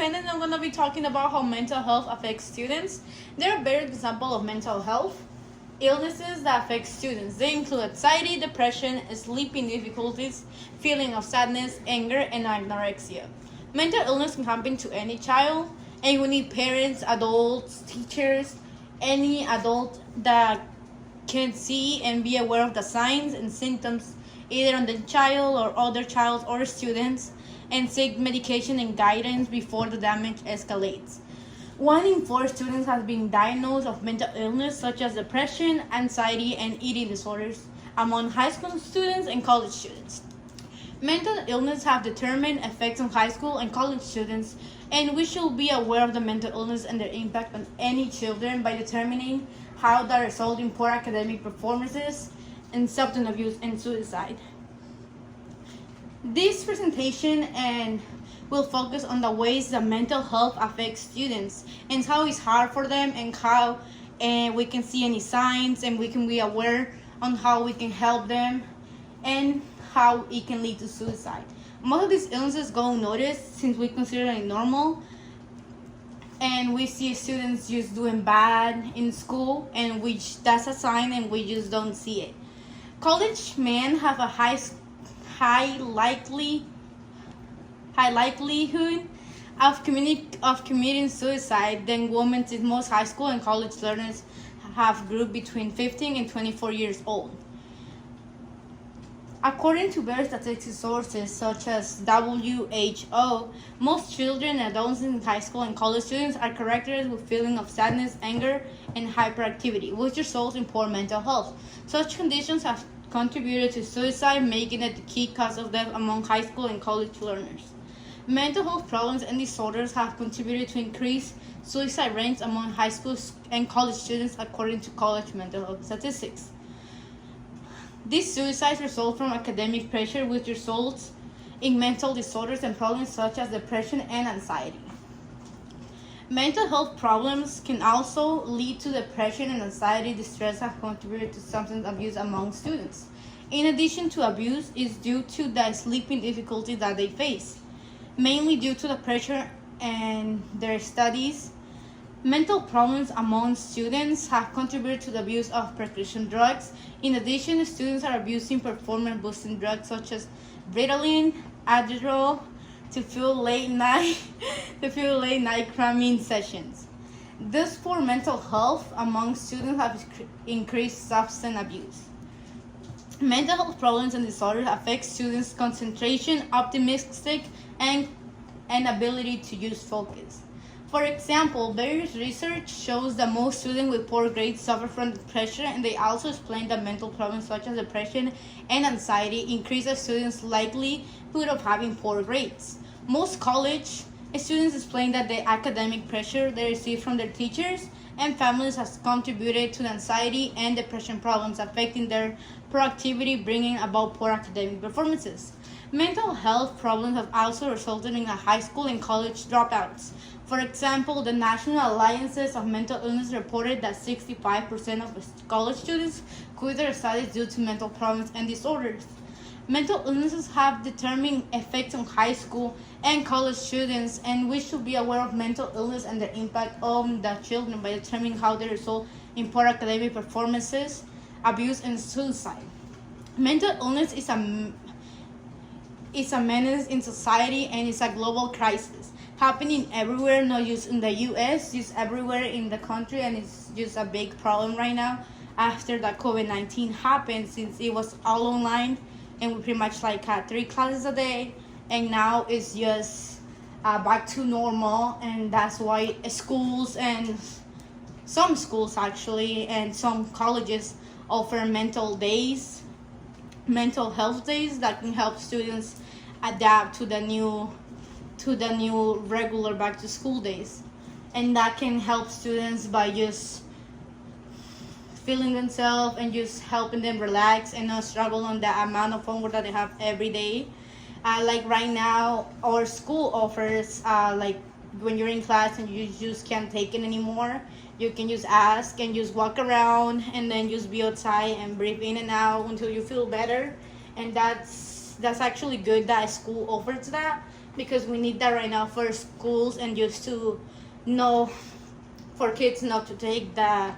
Independent, I'm going to be talking about how mental health affects students. There are various examples of mental health illnesses that affect students. They include anxiety, depression, sleeping difficulties, feeling of sadness, anger, and anorexia. Mental illness can happen to any child, and we need parents, adults, teachers, any adult that can see and be aware of the signs and symptoms either on the child or other child or students, and seek medication and guidance before the damage escalates. 1 in 4 students have been diagnosed of mental illness such as depression, anxiety, and eating disorders among high school students and college students. Mental illness have determined effects on high school and college students, and we should be aware of the mental illness and their impact on any children by determining how that result in poor academic performances and substance abuse and suicide. This presentation and will focus on the ways that mental health affects students and how it's hard for them and how we can see any signs and we can be aware on how we can help them and how it can lead to suicide. Most of these illnesses go unnoticed since we consider it normal, and we see students just doing bad in school, and which that's a sign and we just don't see it. College men have a high likelihood of committing suicide than women, since most high school and college learners have group between 15 and 24 years old. According to various statistical sources such as WHO, most children and adults in high school and college students are characterized with feelings of sadness, anger, and hyperactivity, which results in poor mental health. Such conditions have contributed to suicide, making it the key cause of death among high school and college learners. Mental health problems and disorders have contributed to increased suicide rates among high school and college students, according to college mental health statistics. These suicides result from academic pressure, which results in mental disorders and problems such as depression and anxiety. Mental health problems can also lead to depression and anxiety. Distress have contributed to substance abuse among students. In addition to abuse, is due to the sleeping difficulties that they face, mainly due to the pressure and their studies. Mental problems among students have contributed to the abuse of prescription drugs. In addition, students are abusing performance-boosting drugs such as Ritalin, Adderall, to fuel late night cramming sessions. This poor mental health among students have increased substance abuse. Mental health problems and disorders affect students' concentration, optimistic, and ability to use focus. For example, various research shows that most students with poor grades suffer from depression, and they also explain that mental problems such as depression and anxiety increase a students' likelihood of having poor grades. Most college students explain that the academic pressure they receive from their teachers and families has contributed to the anxiety and depression problems affecting their productivity, bringing about poor academic performances. Mental health problems have also resulted in high school and college dropouts. For example, the National Alliances of Mental Illness reported that 65% of college students quit their studies due to mental problems and disorders. Mental illnesses have determined effects on high school and college students, and we should be aware of mental illness and the impact on the children by determining how they result in poor academic performances, abuse, and suicide. Mental illness is a menace in society, and it's a global crisis happening everywhere, not just in the US, just everywhere in the country, and it's just a big problem right now after the COVID-19 happened, since it was all online and we pretty much had 3 classes a day, and now it's just back to normal. And that's why schools and some schools actually and some colleges offer mental health days that can help students adapt to the new regular back to school days, and that can help students by just feeling themselves and just helping them relax and not struggle on the amount of homework that they have every day. Like right now, our school offers like when you're in class and you just can't take it anymore, you can just ask and just walk around and then just be outside and breathe in and out until you feel better. And that's actually good that school offers that, because we need that right now for schools and just to know, for kids not to take the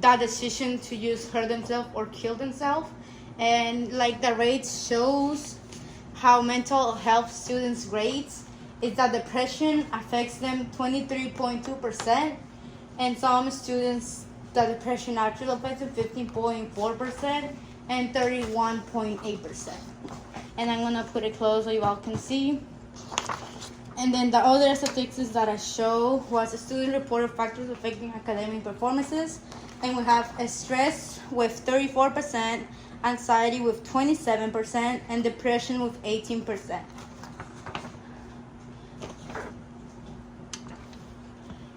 that decision to just hurt themselves or kill themselves. And like the rates shows how mental health students grades is that depression affects them 23.2%, and some students the depression actually affects them 15.4% and 31.8%. And I'm gonna put it close so you all can see. And then the other statistics that I show was student reported factors affecting academic performances. And we have stress with 34%, anxiety with 27%, and depression with 18%.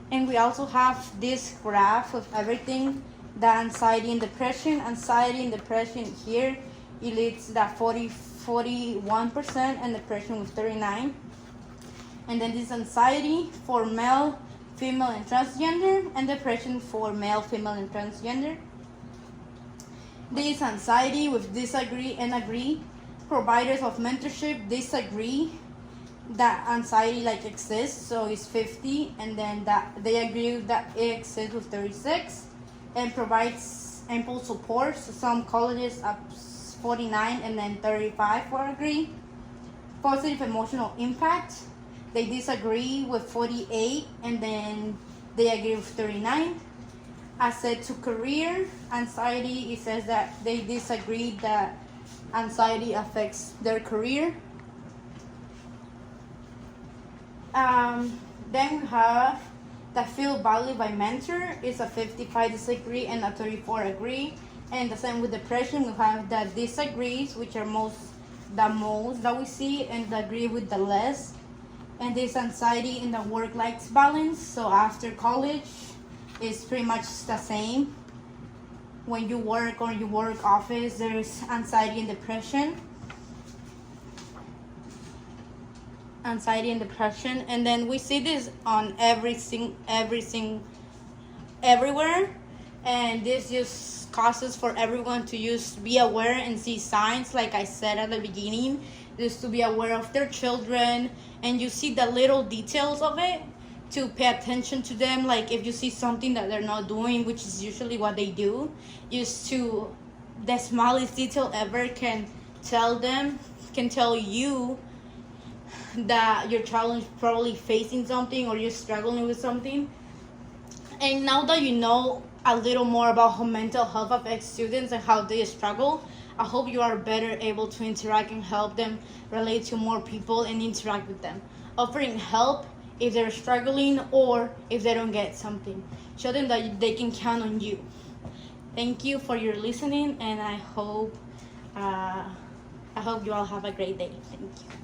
And we also have this graph of everything, the anxiety and depression. Anxiety and depression here, it leads that 41%, and depression with 39%. And then this anxiety for male, female, and transgender, and depression for male, female, and transgender. This anxiety with disagree and agree. Providers of mentorship disagree that anxiety like exists, so it's 50, and then that they agree that it exists with 36, and provides ample support. So some colleges up 49, and then 35 for agree. Positive emotional impact, they disagree with 48, and then they agree with 39. Asset to career anxiety, it says that they disagree that anxiety affects their career. Then we have the feel valued by mentor is a 55 disagree and a 34 agree. And the same with depression, we have the disagrees, which are the most that we see, and the agree with the less. And this anxiety in the work-life balance, so after college it's pretty much the same. When you work or you work office, there's anxiety and depression. Anxiety and depression, and then we see this on everywhere, and this just causes for everyone to just be aware and see signs, like I said at the beginning, just to be aware of their children, and you see the little details of it, to pay attention to them. Like if you see something that they're not doing, which is usually what they do, just to the smallest detail ever can tell you that your child is probably facing something or you're struggling with something. And now that you know a little more about how mental health affects students and how they struggle, I hope you are better able to interact and help them relate to more people and interact with them, offering help if they're struggling or if they don't get something. Show them that they can count on you. Thank you for your listening, and I hope you all have a great day. Thank you.